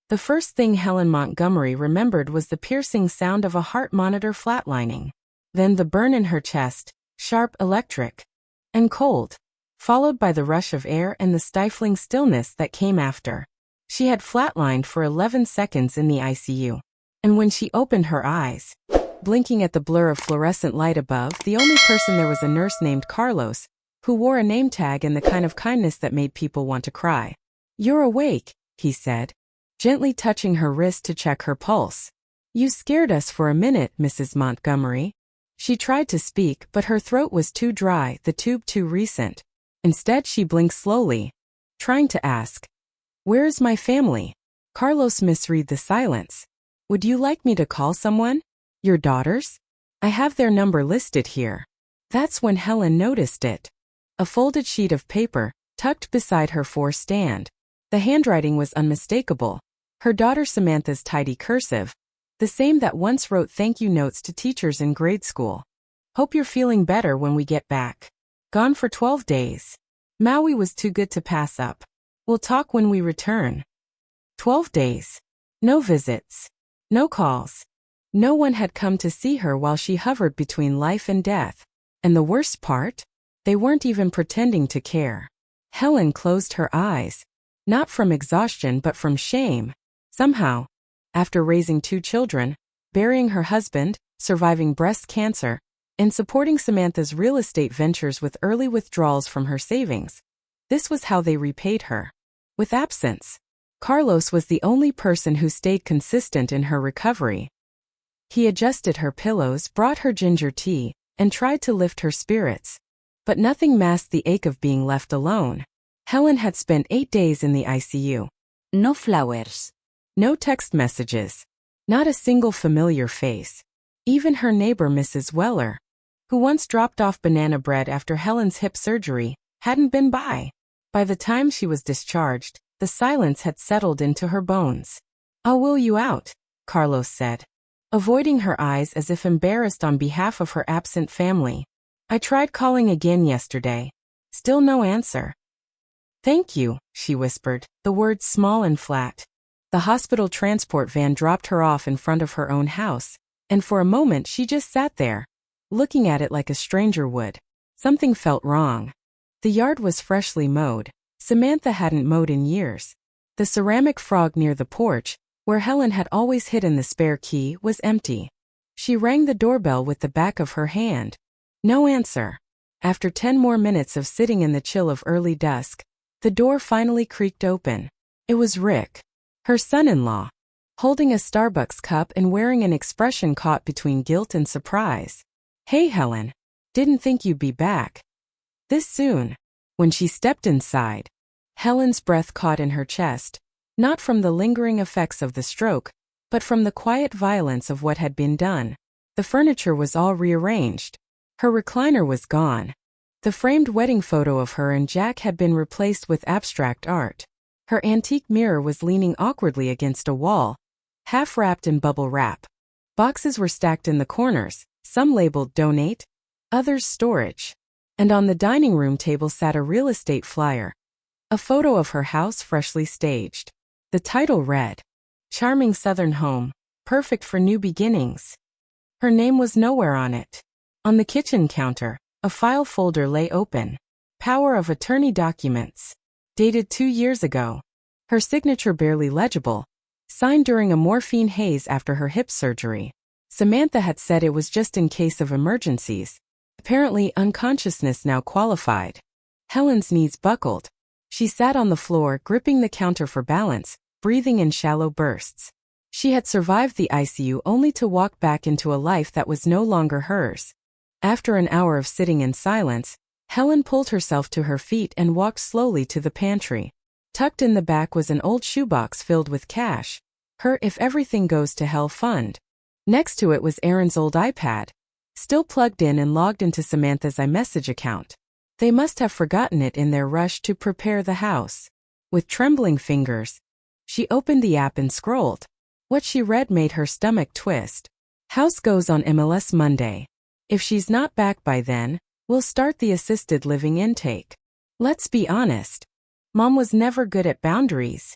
The first thing Helen Montgomery remembered was the piercing sound of a heart monitor flatlining. Then the burn in her chest, sharp, electric, and cold, followed by the rush of air and the stifling stillness that came after. She had flatlined for 11 seconds in the ICU. And when she opened her eyes, blinking at the blur of fluorescent light above, the only person there was a nurse named Carlos, who wore a name tag and the kind of kindness that made people want to cry. "You're awake," he said, gently touching her wrist to check her pulse. "You scared us for a minute, Mrs. Montgomery." She tried to speak, but her throat was too dry, the tube too recent. Instead, she blinked slowly, trying to ask, "Where is my family?" Carlos misread the silence. "Would you like me to call someone? Your daughters? I have their number listed here." That's when Helen noticed it. A folded sheet of paper, tucked beside her stand. The handwriting was unmistakable. Her daughter Samantha's tidy cursive, the same that once wrote thank you notes to teachers in grade school. "Hope you're feeling better when we get back. Gone for 12 days. Maui was too good to pass up. We'll talk when we return." 12 days. No visits. No calls. No one had come to see her while she hovered between life and death. And the worst part? They weren't even pretending to care. Helen closed her eyes. Not from exhaustion but from shame. Somehow, after raising 2 children, burying her husband, surviving breast cancer, and supporting Samantha's real estate ventures with early withdrawals from her savings, this was how they repaid her. With absence. Carlos was the only person who stayed consistent in her recovery. He adjusted her pillows, brought her ginger tea, and tried to lift her spirits. But nothing masked the ache of being left alone. Helen had spent 8 days in the ICU. No flowers. No text messages. Not a single familiar face. Even her neighbor Mrs. Weller, who once dropped off banana bread after Helen's hip surgery, hadn't been by. By the time she was discharged, the silence had settled into her bones. "I'll will you out," Carlos said, avoiding her eyes as if embarrassed on behalf of her absent family. "I tried calling again yesterday. Still no answer." "Thank you," she whispered, the words small and flat. The hospital transport van dropped her off in front of her own house, and for a moment she just sat there, looking at it like a stranger would. Something felt wrong. The yard was freshly mowed. Samantha hadn't mowed in years. The ceramic frog near the porch, where Helen had always hidden the spare key, was empty. She rang the doorbell with the back of her hand. No answer. After 10 more minutes of sitting in the chill of early dusk, the door finally creaked open. It was Rick, her son-in-law, holding a Starbucks cup and wearing an expression caught between guilt and surprise. "Hey, Helen. Didn't think you'd be back this soon." When she stepped inside, Helen's breath caught in her chest, not from the lingering effects of the stroke, but from the quiet violence of what had been done. The furniture was all rearranged. Her recliner was gone. The framed wedding photo of her and Jack had been replaced with abstract art. Her antique mirror was leaning awkwardly against a wall, half wrapped in bubble wrap. Boxes were stacked in the corners, some labeled donate, others storage. And on the dining room table sat a real estate flyer, a photo of her house freshly staged. The title read, "Charming Southern Home, Perfect for New Beginnings." Her name was nowhere on it. On the kitchen counter, a file folder lay open. Power of attorney documents. Dated 2 years ago. Her signature barely legible. Signed during a morphine haze after her hip surgery. Samantha had said it was just in case of emergencies. Apparently unconsciousness now qualified. Helen's knees buckled. She sat on the floor, gripping the counter for balance, breathing in shallow bursts. She had survived the ICU only to walk back into a life that was no longer hers. After an hour of sitting in silence, Helen pulled herself to her feet and walked slowly to the pantry. Tucked in the back was an old shoebox filled with cash. Her "if everything goes to hell" fund. Next to it was Aaron's old iPad, still plugged in and logged into Samantha's iMessage account. They must have forgotten it in their rush to prepare the house. With trembling fingers, she opened the app and scrolled. What she read made her stomach twist. "House goes on MLS Monday. If she's not back by then, we'll start the assisted living intake." Let's be honest. Mom was never good at boundaries.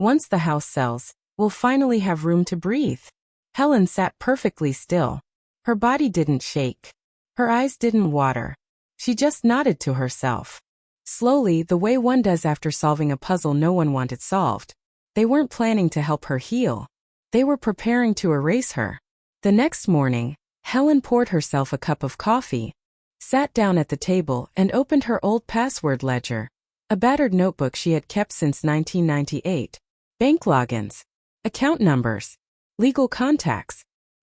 Once the house sells, we'll finally have room to breathe. Helen sat perfectly still. Her body didn't shake. Her eyes didn't water. She just nodded to herself. Slowly, the way one does after solving a puzzle no one wanted solved. They weren't planning to help her heal. They were preparing to erase her. The next morning, Helen poured herself a cup of coffee, sat down at the table, and opened her old password ledger, a battered notebook she had kept since 1998. Bank logins, account numbers, legal contacts.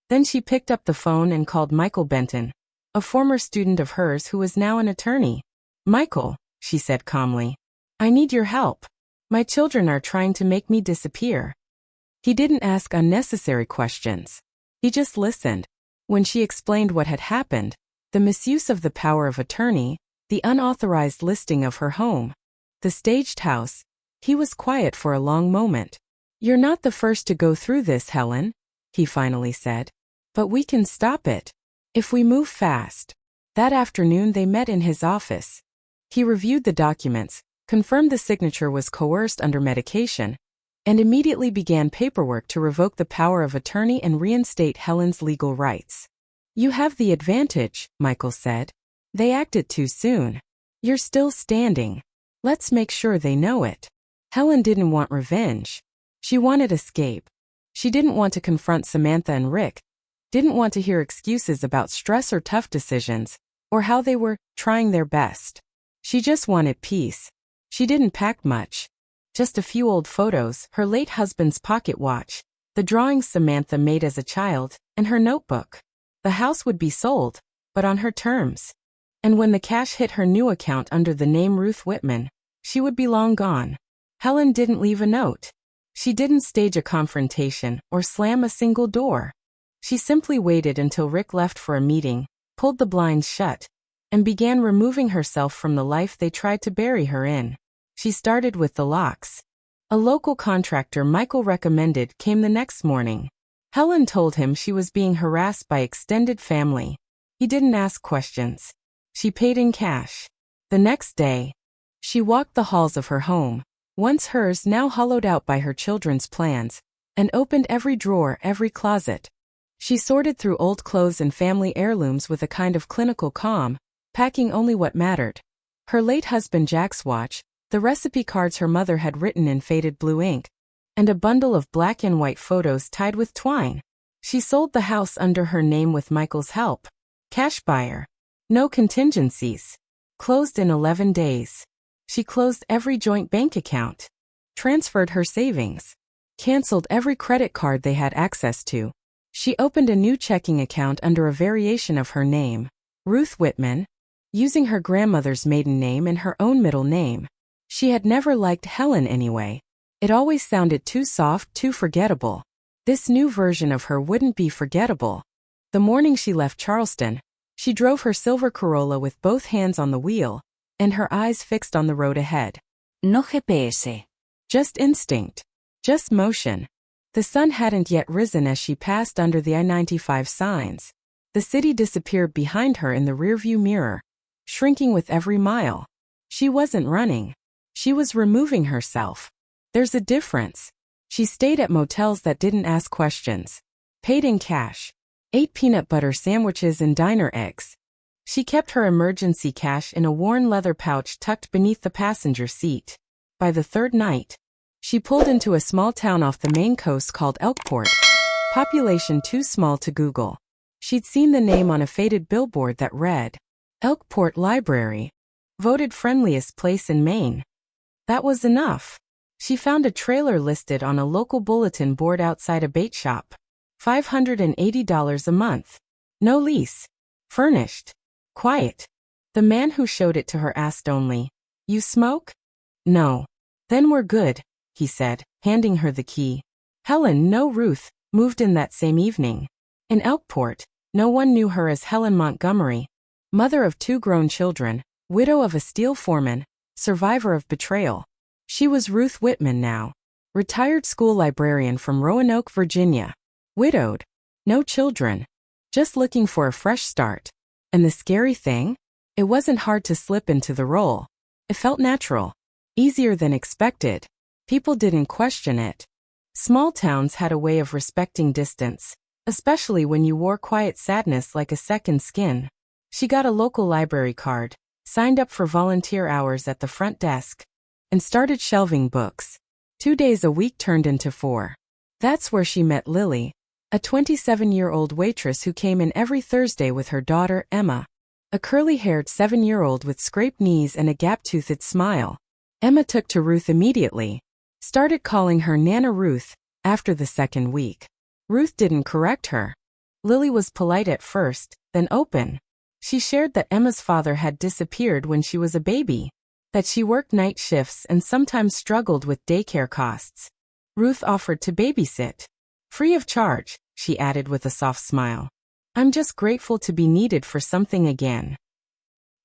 Then she picked up the phone and called Michael Benton, a former student of hers who was now an attorney. "Michael," she said calmly, "I need your help. My children are trying to make me disappear." He didn't ask unnecessary questions. He just listened. When she explained what had happened, the misuse of the power of attorney, the unauthorized listing of her home, the staged house, he was quiet for a long moment. "You're not the first to go through this, Helen," he finally said. "But we can stop it, if we move fast." That afternoon they met in his office. He reviewed the documents, confirmed the signature was coerced under medication, and immediately began paperwork to revoke the power of attorney and reinstate Helen's legal rights. "You have the advantage," Michael said. "They acted too soon. You're still standing. Let's make sure they know it." Helen didn't want revenge. She wanted escape. She didn't want to confront Samantha and Rick, didn't want to hear excuses about stress or tough decisions, or how they were trying their best. She just wanted peace. She didn't pack much. Just a few old photos, her late husband's pocket watch, the drawings Samantha made as a child, and her notebook. The house would be sold, but on her terms. And when the cash hit her new account under the name Ruth Wittmann, she would be long gone. Helen didn't leave a note. She didn't stage a confrontation or slam a single door. She simply waited until Rick left for a meeting, pulled the blinds shut, and began removing herself from the life they tried to bury her in. She started with the locks. A local contractor Michael recommended came the next morning. Helen told him she was being harassed by extended family. He didn't ask questions. She paid in cash. The next day, she walked the halls of her home, once hers now hollowed out by her children's plans, and opened every drawer, every closet. She sorted through old clothes and family heirlooms with a kind of clinical calm, packing only what mattered. Her late husband Jack's watch, the recipe cards her mother had written in faded blue ink, and a bundle of black and white photos tied with twine. She sold the house under her name with Michael's help. Cash buyer. No contingencies. Closed in 11 days. She closed every joint bank account. Transferred her savings. Canceled every credit card they had access to. She opened a new checking account under a variation of her name, Ruth Wittmann, using her grandmother's maiden name and her own middle name. She had never liked Helen anyway. It always sounded too soft, too forgettable. This new version of her wouldn't be forgettable. The morning she left Charleston, she drove her silver Corolla with both hands on the wheel, and her eyes fixed on the road ahead. No GPS. Just instinct. Just motion. The sun hadn't yet risen as she passed under the I-95 signs. The city disappeared behind her in the rearview mirror, shrinking with every mile. She wasn't running. She was removing herself. There's a difference. She stayed at motels that didn't ask questions. Paid in cash. Ate peanut butter sandwiches and diner eggs. She kept her emergency cash in a worn leather pouch tucked beneath the passenger seat. By the third night, she pulled into a small town off the Maine coast called Elkport. Population too small to Google. She'd seen the name on a faded billboard that read, Elkport Library. Voted friendliest place in Maine. That was enough. She found a trailer listed on a local bulletin board outside a bait shop. $580 a month. No lease. Furnished. Quiet. The man who showed it to her asked only, "You smoke?" "No." "Then we're good," he said, handing her the key. Helen, no Ruth, moved in that same evening. In Elkport, no one knew her as Helen Montgomery, mother of 2 grown children, widow of a steel foreman, survivor of betrayal. She was Ruth Wittmann now, retired school librarian from Roanoke, Virginia. Widowed. No children. Just looking for a fresh start. And the scary thing? It wasn't hard to slip into the role. It felt natural. Easier than expected. People didn't question it. Small towns had a way of respecting distance, especially when you wore quiet sadness like a second skin. She got a local library card, signed up for volunteer hours at the front desk, and started shelving books. 2 days a week turned into 4. That's where she met Lily, a 27-year-old waitress who came in every Thursday with her daughter, Emma, a curly-haired 7-year-old with scraped knees and a gap-toothed smile. Emma took to Ruth immediately, started calling her Nana Ruth after the second week. Ruth didn't correct her. Lily was polite at first, then open. She shared that Emma's father had disappeared when she was a baby, that she worked night shifts and sometimes struggled with daycare costs. Ruth offered to babysit. Free of charge, she added with a soft smile. I'm just grateful to be needed for something again.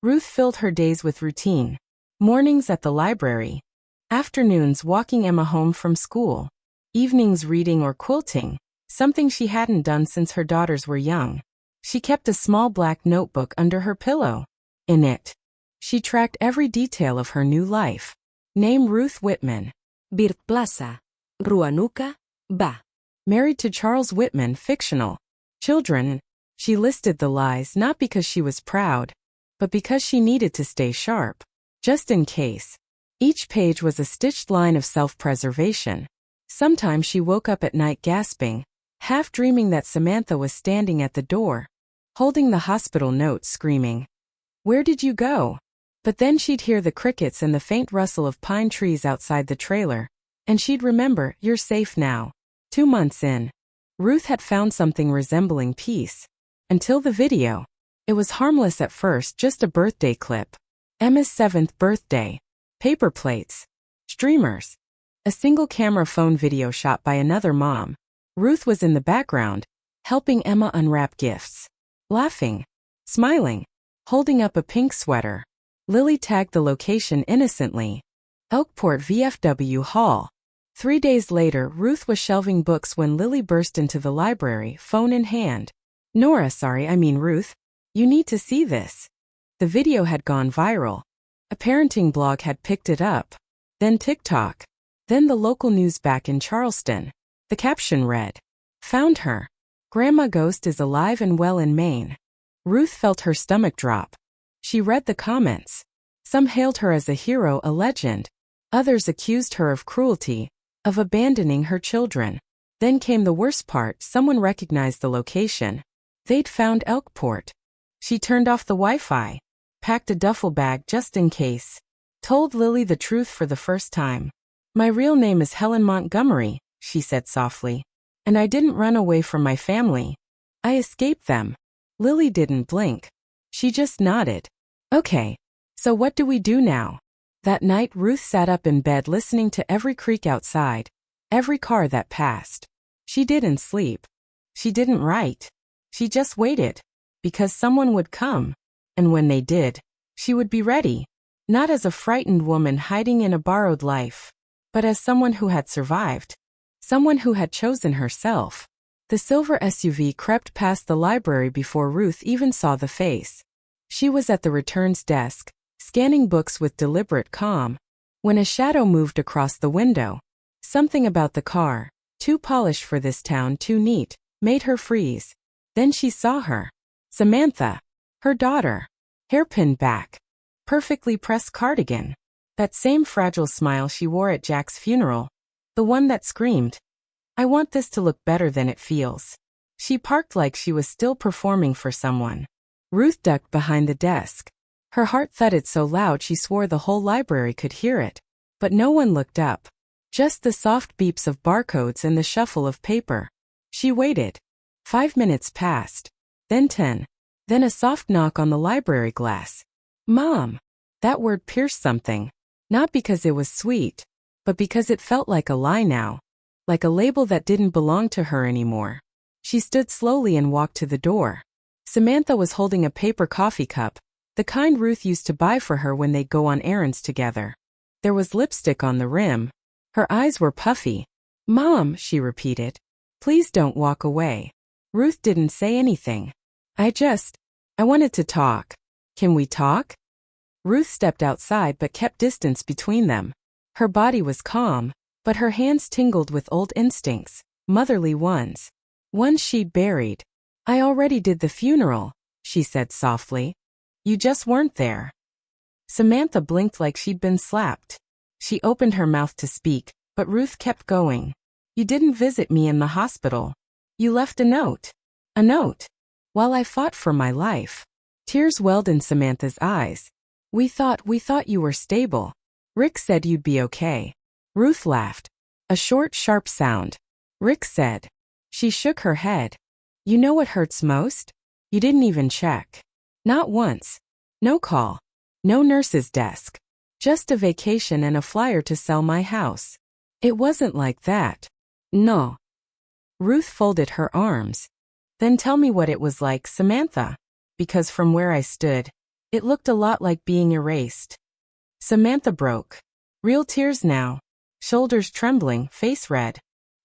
Ruth filled her days with routine. Mornings at the library. Afternoons walking Emma home from school. Evenings reading or quilting, something she hadn't done since her daughters were young. She kept a small black notebook under her pillow. In it, she tracked every detail of her new life. Name Ruth Wittmann. Birthplace. Ruanuka, Ba. Married to Charles Wittmann, fictional. Children. She listed the lies not because she was proud, but because she needed to stay sharp. Just in case. Each page was a stitched line of self-preservation. Sometimes she woke up at night gasping, half dreaming that Samantha was standing at the door, holding the hospital note, screaming, "Where did you go?" But then she'd hear the crickets and the faint rustle of pine trees outside the trailer, and she'd remember, "You're safe now." 2 months in, Ruth had found something resembling peace. Until the video. It was harmless at first, just a birthday clip. Emma's 7th birthday. Paper plates. Streamers. A single-camera phone video shot by another mom. Ruth was in the background, helping Emma unwrap gifts. Laughing. Smiling. Holding up a pink sweater. Lily tagged the location innocently. Elkport VFW Hall. 3 days later, Ruth was shelving books when Lily burst into the library, phone in hand. Ruth. You need to see this. The video had gone viral. A parenting blog had picked it up. Then TikTok. Then the local news back in Charleston. The caption read, "Found her. Grandma Ghost is alive and well in Maine." Ruth felt her stomach drop. She read the comments. Some hailed her as a hero, a legend. Others accused her of cruelty, of abandoning her children. Then came the worst part, someone recognized the location. They'd found Elkport. She turned off the Wi-Fi, packed a duffel bag just in case, told Lily the truth for the first time. "My real name is Helen Montgomery," she said softly. "And I didn't run away from my family. I escaped them." Lily didn't blink. She just nodded. "Okay. So what do we do now?" That night Ruth sat up in bed listening to every creak outside, every car that passed. She didn't sleep. She didn't write. She just waited. Because someone would come. And when they did, she would be ready. Not as a frightened woman hiding in a borrowed life, but as someone who had survived. Someone who had chosen herself. The silver SUV crept past the library before Ruth even saw the face. She was at the returns desk, scanning books with deliberate calm, when a shadow moved across the window. Something about the car, too polished for this town, too neat, made her freeze. Then she saw her. Samantha. Her daughter. Hairpin back. Perfectly pressed cardigan. That same fragile smile she wore at Jack's funeral. The one that screamed, "I want this to look better than it feels." She parked like she was still performing for someone. Ruth ducked behind the desk. Her heart thudded so loud she swore the whole library could hear it. But no one looked up. Just the soft beeps of barcodes and the shuffle of paper. She waited. 5 minutes passed. Then 10. Then a soft knock on the library glass. "Mom." That word pierced something. Not because it was sweet, but because it felt like a lie now. Like a label that didn't belong to her anymore. She stood slowly and walked to the door. Samantha was holding a paper coffee cup, the kind Ruth used to buy for her when they'd go on errands together. There was lipstick on the rim. Her eyes were puffy. "Mom," she repeated. "Please don't walk away." Ruth didn't say anything. I wanted to talk." "Can we talk?" Ruth stepped outside but kept distance between them. Her body was calm, But her hands tingled with old instincts, motherly ones. Ones she'd buried. I already did the funeral, she said softly. You just weren't there. Samantha blinked like she'd been slapped. She opened her mouth to speak, but Ruth kept going. You didn't visit me in the hospital. You left a note. A note. While I fought for my life. Tears welled in Samantha's eyes. We thought you were stable. Rick said you'd be okay. Ruth laughed. A short, sharp sound. Rick said. She shook her head. You know what hurts most? You didn't even check. Not once. No call. No nurse's desk. Just a vacation and a flyer to sell my house. It wasn't like that. No. Ruth folded her arms. Then tell me what it was like, Samantha. Because from where I stood, it looked a lot like being erased. Samantha broke. Real tears now. Shoulders trembling, face red.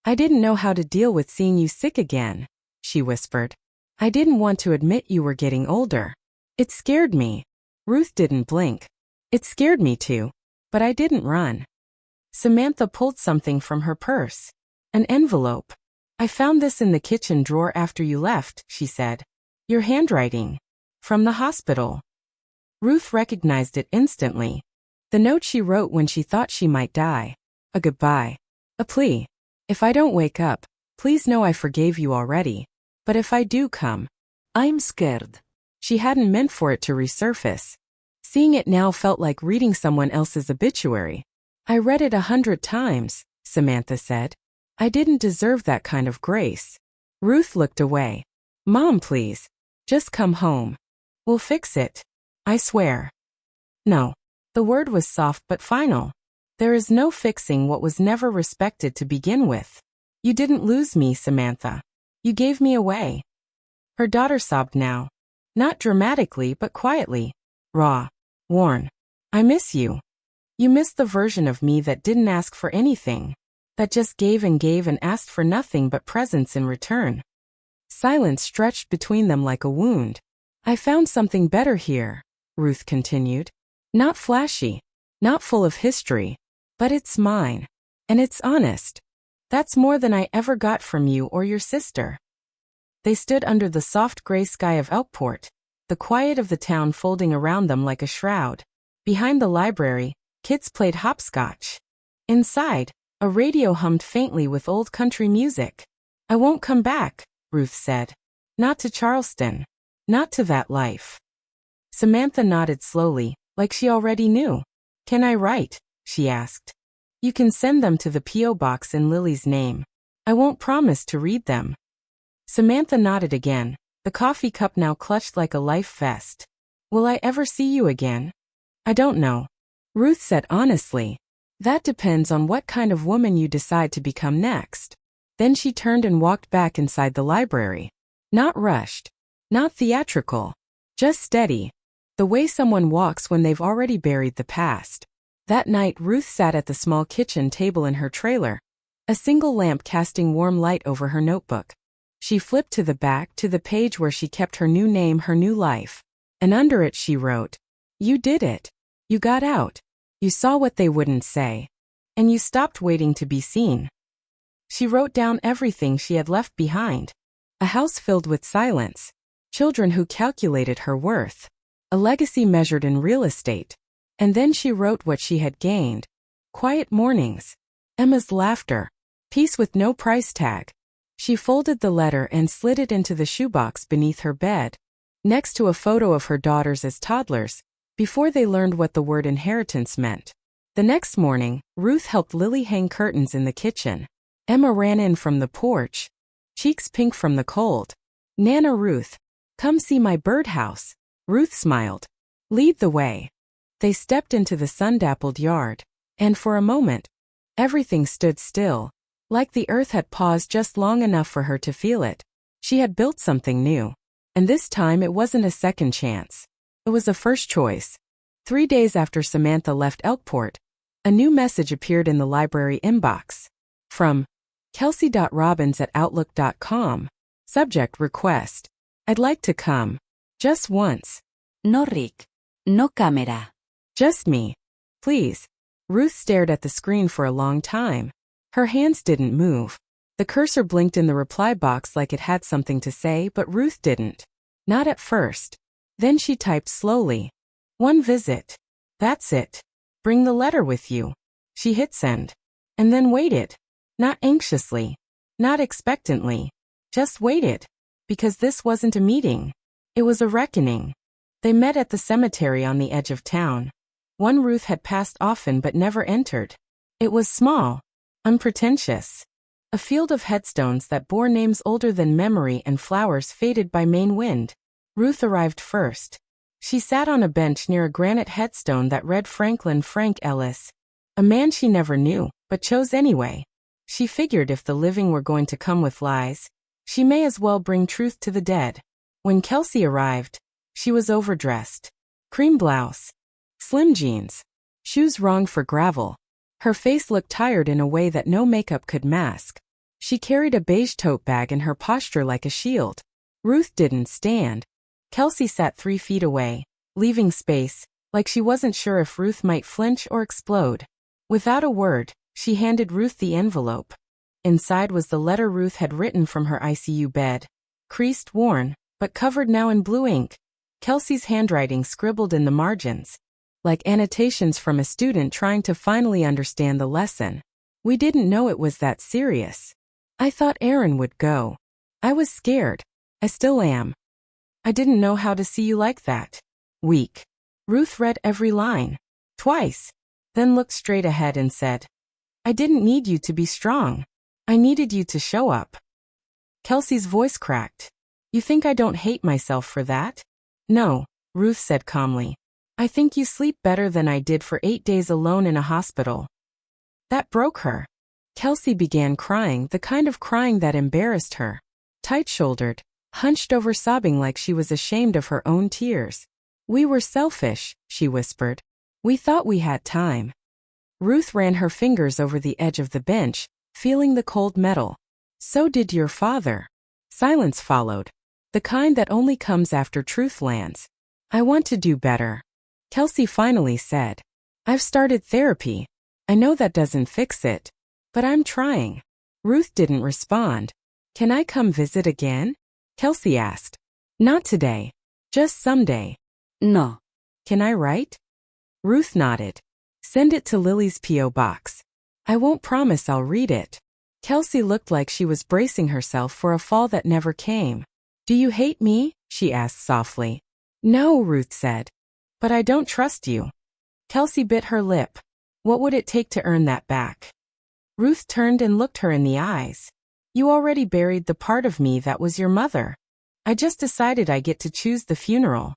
I didn't know how to deal with seeing you sick again, she whispered. I didn't want to admit you were getting older. It scared me. Ruth didn't blink. It scared me too. But I didn't run. Samantha pulled something from her purse. An envelope. I found this in the kitchen drawer after you left, she said. Your handwriting. From the hospital. Ruth recognized it instantly. The note she wrote when she thought she might die. A goodbye. A plea. If I don't wake up, please know I forgave you already. But if I do come, I'm scared. She hadn't meant for it to resurface. Seeing it now felt like reading someone else's obituary. I read it 100 times, Samantha said. I didn't deserve that kind of grace. Ruth looked away. Mom, please. Just come home. We'll fix it. I swear. No. The word was soft but final. There is no fixing what was never respected to begin with. You didn't lose me, Samantha. You gave me away. Her daughter sobbed now. Not dramatically but quietly. Raw. Worn. I miss you. You miss the version of me that didn't ask for anything. That just gave and asked for nothing but presents in return. Silence stretched between them like a wound. I found something better here, Ruth continued. Not flashy. Not full of history. But it's mine. And it's honest. That's more than I ever got from you or your sister. They stood under the soft gray sky of Elkport, the quiet of the town folding around them like a shroud. Behind the library, kids played hopscotch. Inside, a radio hummed faintly with old country music. I won't come back, Ruth said. Not to Charleston. Not to that life. Samantha nodded slowly, like she already knew. Can I write? She asked. You can send them to the P.O. box in Lily's name. I won't promise to read them. Samantha nodded again, the coffee cup now clutched like a life vest. Will I ever see you again? I don't know. Ruth said honestly. That depends on what kind of woman you decide to become next. Then she turned and walked back inside the library. Not rushed. Not theatrical. Just steady. The way someone walks when they've already buried the past. That night Ruth sat at the small kitchen table in her trailer, a single lamp casting warm light over her notebook. She flipped to the back to the page where she kept her new name, her new life. And under it she wrote, You did it. You got out. You saw what they wouldn't say. And you stopped waiting to be seen. She wrote down everything she had left behind. A house filled with silence. Children who calculated her worth. A legacy measured in real estate. And then she wrote what she had gained. Quiet mornings. Emma's laughter. Peace with no price tag. She folded the letter and slid it into the shoebox beneath her bed, next to a photo of her daughters as toddlers, before they learned what the word inheritance meant. The next morning, Ruth helped Lily hang curtains in the kitchen. Emma ran in from the porch, cheeks pink from the cold. Nana Ruth, come see my birdhouse. Ruth smiled. Lead the way. They stepped into the sun-dappled yard, and for a moment, everything stood still, like the earth had paused just long enough for her to feel it. She had built something new, and this time it wasn't a second chance. It was a first choice. 3 days after Samantha left Elkport, a new message appeared in the library inbox. From kelsey.robbins@outlook.com. Subject request. I'd like to come. Just once. No Rick. No camera. Just me. Please. Ruth stared at the screen for a long time. Her hands didn't move. The cursor blinked in the reply box like it had something to say, but Ruth didn't. Not at first. Then she typed slowly. "One visit. That's it. Bring the letter with you." She hit send. And then waited. Not anxiously. Not expectantly. Just waited. Because this wasn't a meeting. It was a reckoning. They met at the cemetery on the edge of town. One Ruth had passed often but never entered. It was small. Unpretentious. A field of headstones that bore names older than memory and flowers faded by Maine wind. Ruth arrived first. She sat on a bench near a granite headstone that read Franklin Frank Ellis. A man she never knew, but chose anyway. She figured if the living were going to come with lies, she may as well bring truth to the dead. When Kelsey arrived, she was overdressed. Cream blouse. Slim jeans. Shoes wrong for gravel. Her face looked tired in a way that no makeup could mask. She carried a beige tote bag and her posture like a shield. Ruth didn't stand. Kelsey sat 3 feet away, leaving space, like she wasn't sure if Ruth might flinch or explode. Without a word, she handed Ruth the envelope. Inside was the letter Ruth had written from her ICU bed. Creased, worn, but covered now in blue ink. Kelsey's handwriting scribbled in the margins, like annotations from a student trying to finally understand the lesson. "We didn't know it was that serious. I thought Aaron would go. I was scared. I still am. I didn't know how to see you like that. Weak." Ruth read every line. Twice. Then looked straight ahead and said, "I didn't need you to be strong. I needed you to show up." Kelsey's voice cracked. "You think I don't hate myself for that?" "No," Ruth said calmly. "I think you sleep better than I did for 8 days alone in a hospital." That broke her. Kelsey began crying, the kind of crying that embarrassed her. Tight-shouldered, hunched over, sobbing like she was ashamed of her own tears. "We were selfish," she whispered. "We thought we had time." Ruth ran her fingers over the edge of the bench, feeling the cold metal. "So did your father." Silence followed. The kind that only comes after truth lands. "I want to do better," Kelsey finally said. "I've started therapy. I know that doesn't fix it, but I'm trying." Ruth didn't respond. "Can I come visit again?" Kelsey asked. "Not today. Just someday." No. "Can I write?" Ruth nodded. "Send it to Lily's P.O. box. I won't promise I'll read it." Kelsey looked like she was bracing herself for a fall that never came. "Do you hate me?" she asked softly. "No," Ruth said. "But I don't trust you." Kelsey bit her lip. What would it take to earn that back? Ruth turned and looked her in the eyes. "You already buried the part of me that was your mother. I just decided I get to choose the funeral."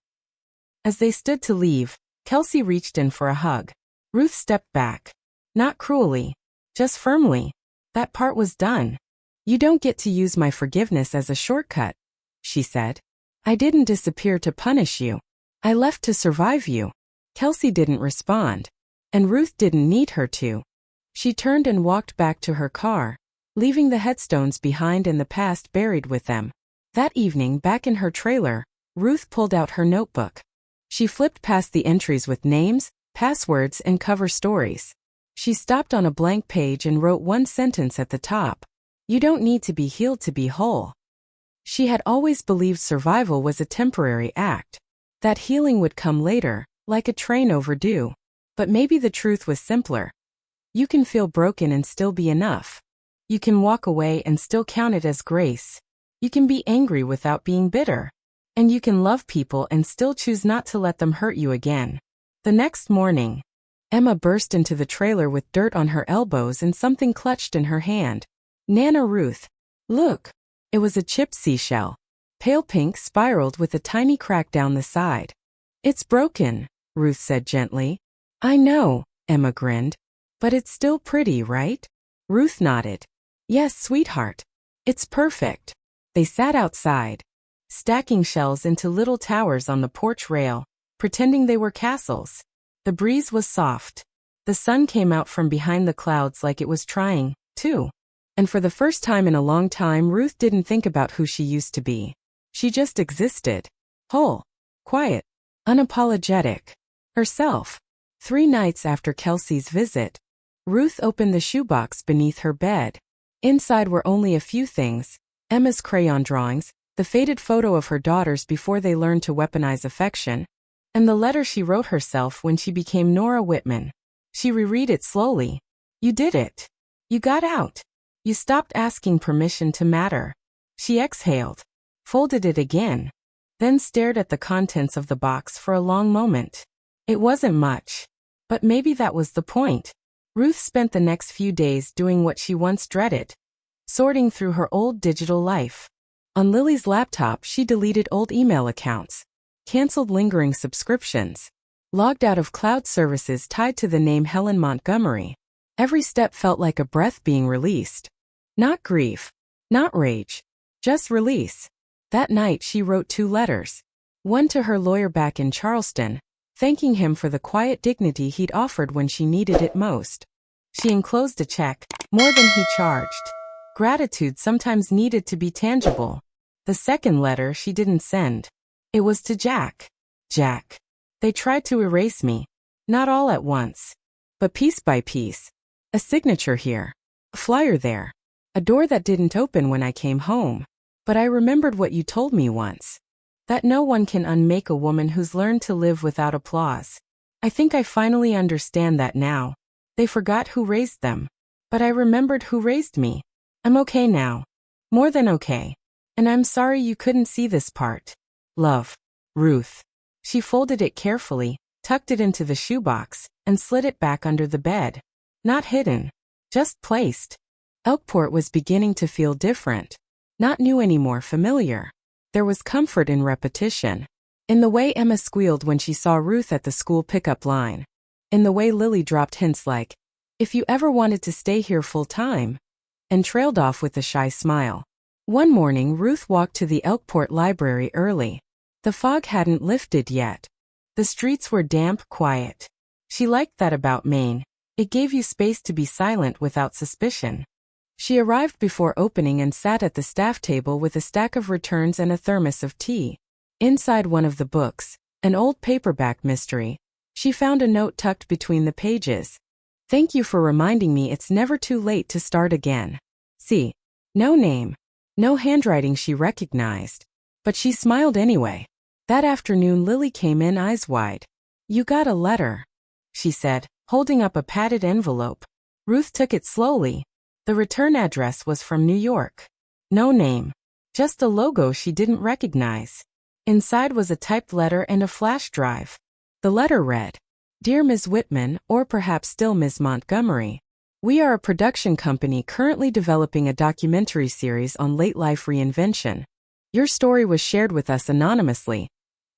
As they stood to leave, Kelsey reached in for a hug. Ruth stepped back. Not cruelly, just firmly. "That part was done. You don't get to use my forgiveness as a shortcut," she said. "I didn't disappear to punish you. I left to survive you." Kelsey didn't respond. And Ruth didn't need her to. She turned and walked back to her car, leaving the headstones behind and the past buried with them. That evening, back in her trailer, Ruth pulled out her notebook. She flipped past the entries with names, passwords, and cover stories. She stopped on a blank page and wrote one sentence at the top. "You don't need to be healed to be whole." She had always believed survival was a temporary act, that healing would come later, like a train overdue. But maybe the truth was simpler. You can feel broken and still be enough. You can walk away and still count it as grace. You can be angry without being bitter. And you can love people and still choose not to let them hurt you again. The next morning, Emma burst into the trailer with dirt on her elbows and something clutched in her hand. "Nana Ruth, look." It was a chipped seashell. Pale pink, spiraled with a tiny crack down the side. "It's broken," Ruth said gently. "I know," Emma grinned. "But it's still pretty, right?" Ruth nodded. "Yes, sweetheart. It's perfect." They sat outside, stacking shells into little towers on the porch rail, pretending they were castles. The breeze was soft. The sun came out from behind the clouds like it was trying, too. And for the first time in a long time, Ruth didn't think about who she used to be. She just existed. Whole. Quiet. Unapologetic. Herself. 3 nights after Kelsey's visit, Ruth opened the shoebox beneath her bed. Inside were only a few things: Emma's crayon drawings, the faded photo of her daughters before they learned to weaponize affection, and the letter she wrote herself when she became Nora Wittmann. She reread it slowly. You did it. You got out. You stopped asking permission to matter. She exhaled, folded it again, then stared at the contents of the box for a long moment. It wasn't much, but maybe that was the point. Ruth spent the next few days doing what she once dreaded: sorting through her old digital life. On Lily's laptop, she deleted old email accounts, canceled lingering subscriptions, logged out of cloud services tied to the name Helen Montgomery. Every step felt like a breath being released. Not grief, not rage, just release. That night she wrote 2 letters. One to her lawyer back in Charleston, thanking him for the quiet dignity he'd offered when she needed it most. She enclosed a check, more than he charged. Gratitude sometimes needed to be tangible. The second letter she didn't send. It was to Jack. Jack. They tried to erase me. Not all at once, but piece by piece. A signature here, a flyer there, a door that didn't open when I came home. But I remembered what you told me once: that no one can unmake a woman who's learned to live without applause. I think I finally understand that now. They forgot who raised them, but I remembered who raised me. I'm okay now. More than okay. And I'm sorry you couldn't see this part. Love. Ruth. She folded it carefully, tucked it into the shoebox, and slid it back under the bed. Not hidden, just placed. Elkport was beginning to feel different. Not new anymore, familiar. There was comfort in repetition. In the way Emma squealed when she saw Ruth at the school pickup line. In the way Lily dropped hints like, "If you ever wanted to stay here full time," and trailed off with a shy smile. One morning Ruth walked to the Elkport library early. The fog hadn't lifted yet. The streets were damp, quiet. She liked that about Maine. It gave you space to be silent without suspicion. She arrived before opening and sat at the staff table with a stack of returns and a thermos of tea. Inside one of the books, an old paperback mystery, she found a note tucked between the pages. "Thank you for reminding me it's never too late to start again." See, no name, no handwriting she recognized, but she smiled anyway. That afternoon Lily came in eyes wide. "You got a letter," she said, holding up a padded envelope. Ruth took it slowly. The return address was from New York. No name, just a logo she didn't recognize. Inside was a typed letter and a flash drive. The letter read, "Dear Ms. Wittmann, or perhaps still Ms. Montgomery, we are a production company currently developing a documentary series on late life reinvention. Your story was shared with us anonymously,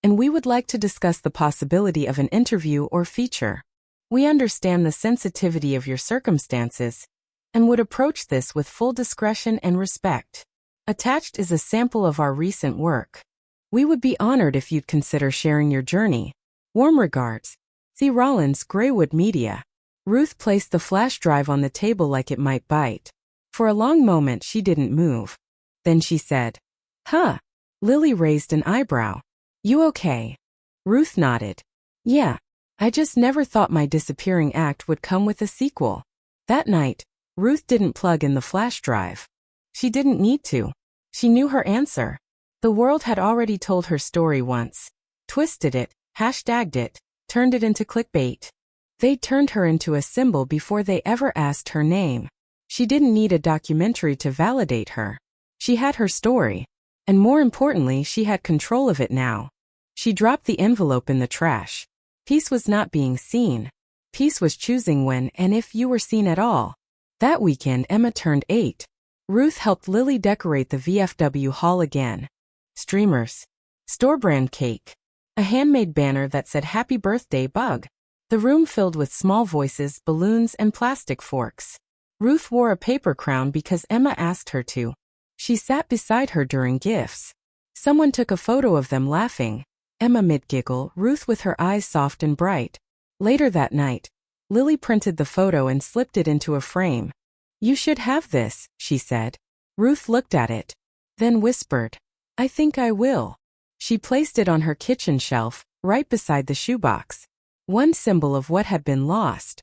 and we would like to discuss the possibility of an interview or feature. We understand the sensitivity of your circumstances and would approach this with full discretion and respect. Attached is a sample of our recent work. We would be honored if you'd consider sharing your journey. Warm regards, C. Rollins, Greywood Media." Ruth placed the flash drive on the table like it might bite. For a long moment she didn't move. Then she said, "Huh." Lily raised an eyebrow. "You okay?" Ruth nodded. "Yeah. I just never thought my disappearing act would come with a sequel." That night, Ruth didn't plug in the flash drive. She didn't need to. She knew her answer. The world had already told her story once. Twisted it, hashtagged it, turned it into clickbait. They turned her into a symbol before they ever asked her name. She didn't need a documentary to validate her. She had her story. And more importantly, she had control of it now. She dropped the envelope in the trash. Peace was not being seen. Peace was choosing when and if you were seen at all. That weekend Emma turned 8. Ruth helped Lily decorate the VFW hall again. Streamers. Store-brand cake. A handmade banner that said "Happy Birthday, Bug." The room filled with small voices, balloons, and plastic forks. Ruth wore a paper crown because Emma asked her to. She sat beside her during gifts. Someone took a photo of them laughing. Emma mid-giggle, Ruth with her eyes soft and bright. Later that night, Lily printed the photo and slipped it into a frame. "You should have this," she said. Ruth looked at it, then whispered, "I think I will." She placed it on her kitchen shelf, right beside the shoebox. One symbol of what had been lost.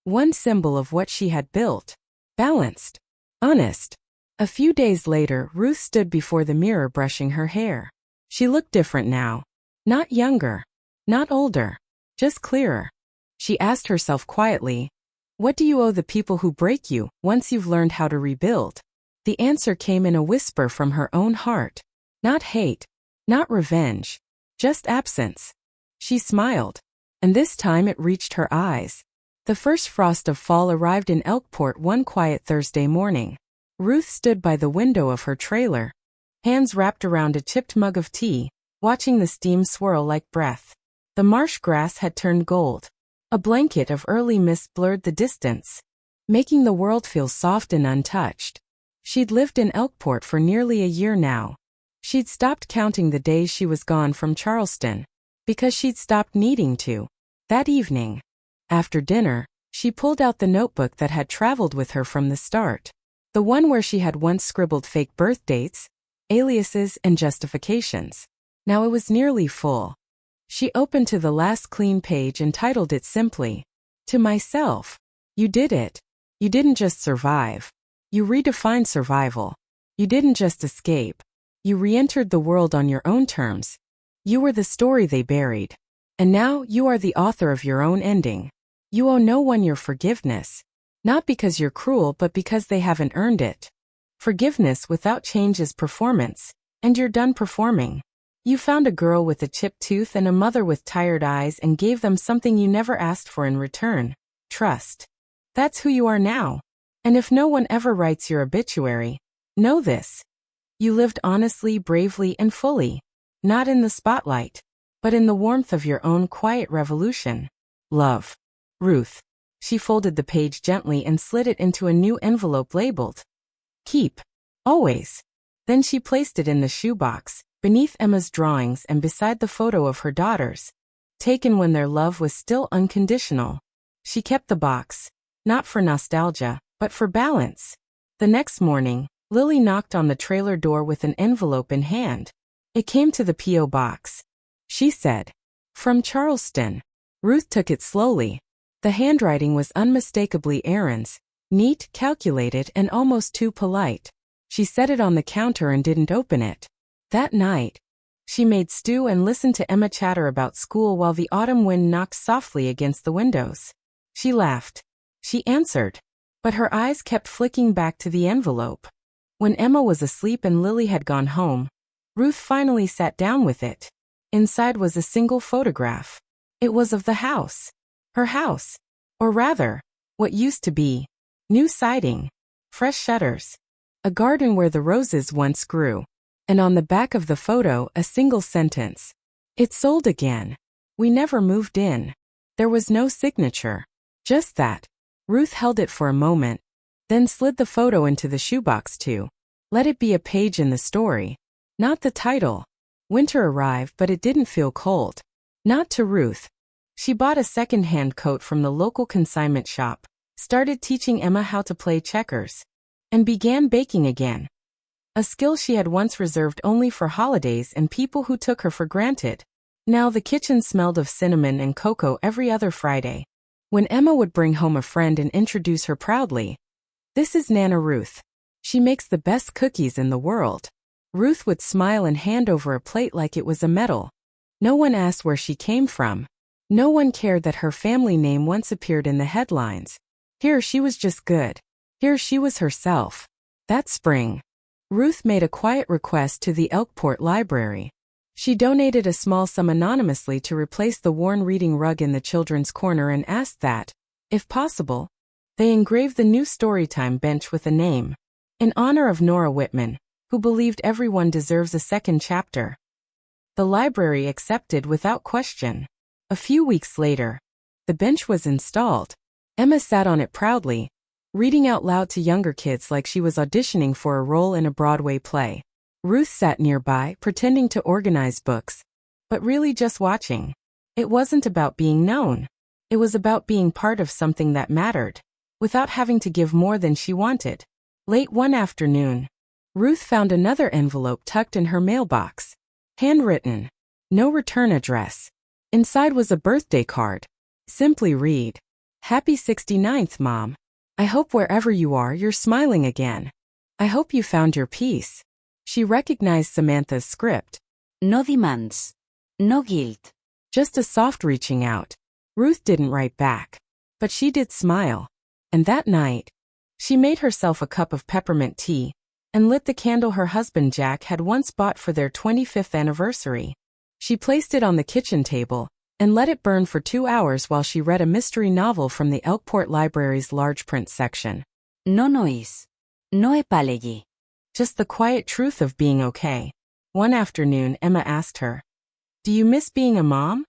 one symbol of what she had built. Balanced. Honest. A few days later, Ruth stood before the mirror brushing her hair. She looked different now. Not younger. Not older. Just clearer. She asked herself quietly, what do you owe the people who break you once you've learned how to rebuild? The answer came in a whisper from her own heart. Not hate. Not revenge. Just absence. She smiled. And this time it reached her eyes. The first frost of fall arrived in Elkport one quiet Thursday morning. Ruth stood by the window of her trailer, hands wrapped around a chipped mug of tea, watching the steam swirl like breath. The marsh grass had turned gold. A blanket of early mist blurred the distance, making the world feel soft and untouched. She'd lived in Elkport for nearly a year now. She'd stopped counting the days she was gone from Charleston, because she'd stopped needing to. That evening, after dinner, she pulled out the notebook that had traveled with her from the start. The one where she had once scribbled fake birth dates, aliases, and justifications. Now it was nearly full. She opened to the last clean page and titled it simply, To Myself. You did it. You didn't just survive. You redefined survival. You didn't just escape. You re-entered the world on your own terms. You were the story they buried. And now you are the author of your own ending. You owe no one your forgiveness. Not because you're cruel, but because they haven't earned it. Forgiveness without change is performance, and you're done performing. You found a girl with a chipped tooth and a mother with tired eyes and gave them something you never asked for in return: trust. That's who you are now. And if no one ever writes your obituary, know this. You lived honestly, bravely, and fully. Not in the spotlight, but in the warmth of your own quiet revolution. Love. Ruth. She folded the page gently and slid it into a new envelope labeled, Keep. Always. Then she placed it in the shoebox, beneath Emma's drawings and beside the photo of her daughters, taken when their love was still unconditional. She kept the box, not for nostalgia, but for balance. The next morning, Lily knocked on the trailer door with an envelope in hand. It came to the P.O. box. She said, From Charleston. Ruth took it slowly. The handwriting was unmistakably Aaron's, neat, calculated, and almost too polite. She set it on the counter and didn't open it. That night, she made stew and listened to Emma chatter about school while the autumn wind knocked softly against the windows. She laughed. She answered. But her eyes kept flicking back to the envelope. When Emma was asleep and Lily had gone home, Ruth finally sat down with it. Inside was a single photograph. It was of the house. Her house. Or rather, what used to be. New siding. Fresh shutters. A garden where the roses once grew. And on the back of the photo, a single sentence. It sold again. We never moved in. There was no signature. Just that. Ruth held it for a moment, then slid the photo into the shoebox too. Let it be a page in the story. Not the title. Winter arrived, but it didn't feel cold. Not to Ruth. She bought a second-hand coat from the local consignment shop, started teaching Emma how to play checkers, and began baking again. A skill she had once reserved only for holidays and people who took her for granted. Now the kitchen smelled of cinnamon and cocoa every other Friday. When Emma would bring home a friend and introduce her proudly, This is Nana Ruth. She makes the best cookies in the world. Ruth would smile and hand over a plate like it was a medal. No one asked where she came from. No one cared that her family name once appeared in the headlines. Here she was just good. Here she was herself. That spring, Ruth made a quiet request to the Elkport Library. She donated a small sum anonymously to replace the worn reading rug in the children's corner and asked that, if possible, they engrave the new storytime bench with a name, in honor of Nora Wittmann, who believed everyone deserves a second chapter. The library accepted without question. A few weeks later, the bench was installed. Emma sat on it proudly, reading out loud to younger kids like she was auditioning for a role in a Broadway play. Ruth sat nearby, pretending to organize books, but really just watching. It wasn't about being known. It was about being part of something that mattered, without having to give more than she wanted. Late one afternoon, Ruth found another envelope tucked in her mailbox. Handwritten. No return address. Inside was a birthday card. Simply read, Happy 69th, Mom. I hope wherever you are, you're smiling again. I hope you found your peace. She recognized Samantha's script. No demands. No guilt. Just a soft reaching out. Ruth didn't write back. But she did smile. And that night, she made herself a cup of peppermint tea and lit the candle her husband Jack had once bought for their 25th anniversary. She placed it on the kitchen table and let it burn for 2 hours while she read a mystery novel from the Elkport Library's large print section. No noise. No apology. Just the quiet truth of being okay. One afternoon, Emma asked her, "Do you miss being a mom?"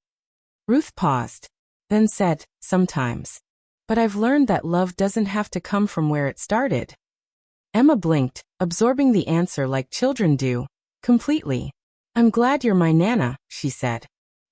Ruth paused, then said, "Sometimes. But I've learned that love doesn't have to come from where it started." Emma blinked, absorbing the answer like children do, completely. "I'm glad you're my Nana," she said,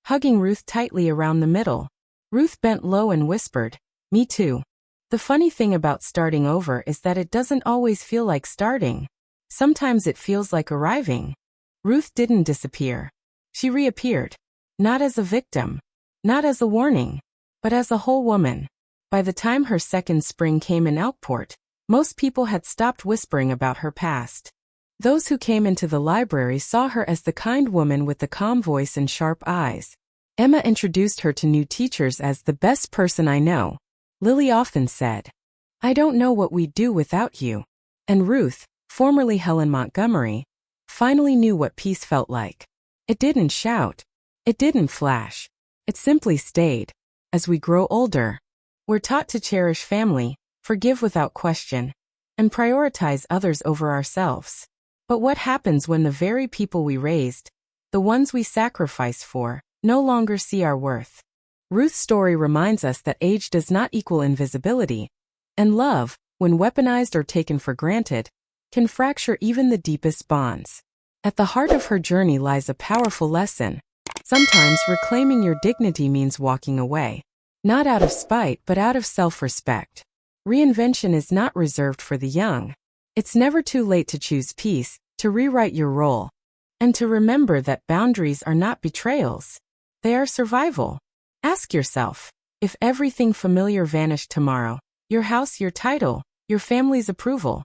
hugging Ruth tightly around the middle. Ruth bent low and whispered, "Me too." The funny thing about starting over is that it doesn't always feel like starting. Sometimes it feels like arriving. Ruth didn't disappear. She reappeared. Not as a victim. Not as a warning. But as a whole woman. By the time her second spring came in Elkport, most people had stopped whispering about her past. Those who came into the library saw her as the kind woman with the calm voice and sharp eyes. Emma introduced her to new teachers as the best person I know. Lily often said, "I don't know what we'd do without you." And Ruth, formerly Helen Montgomery, finally knew what peace felt like. It didn't shout. It didn't flash. It simply stayed. As we grow older, we're taught to cherish family, forgive without question, and prioritize others over ourselves. But what happens when the very people we raised, the ones we sacrificed for, no longer see our worth? Ruth's story reminds us that age does not equal invisibility, and love, when weaponized or taken for granted, can fracture even the deepest bonds. At the heart of her journey lies a powerful lesson. Sometimes reclaiming your dignity means walking away. Not out of spite, but out of self-respect. Reinvention is not reserved for the young. It's never too late to choose peace, to rewrite your role, and to remember that boundaries are not betrayals. They are survival. Ask yourself, if everything familiar vanished tomorrow, your house, your title, your family's approval,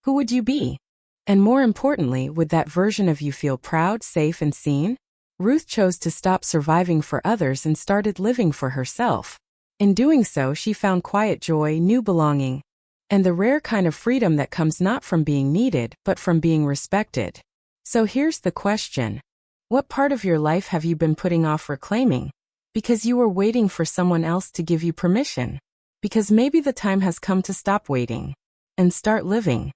who would you be? And more importantly, would that version of you feel proud, safe, and seen? Ruth chose to stop surviving for others and started living for herself. In doing so, she found quiet joy, new belonging, and the rare kind of freedom that comes not from being needed, but from being respected. So here's the question. What part of your life have you been putting off reclaiming? Because you were waiting for someone else to give you permission? Because maybe the time has come to stop waiting and start living.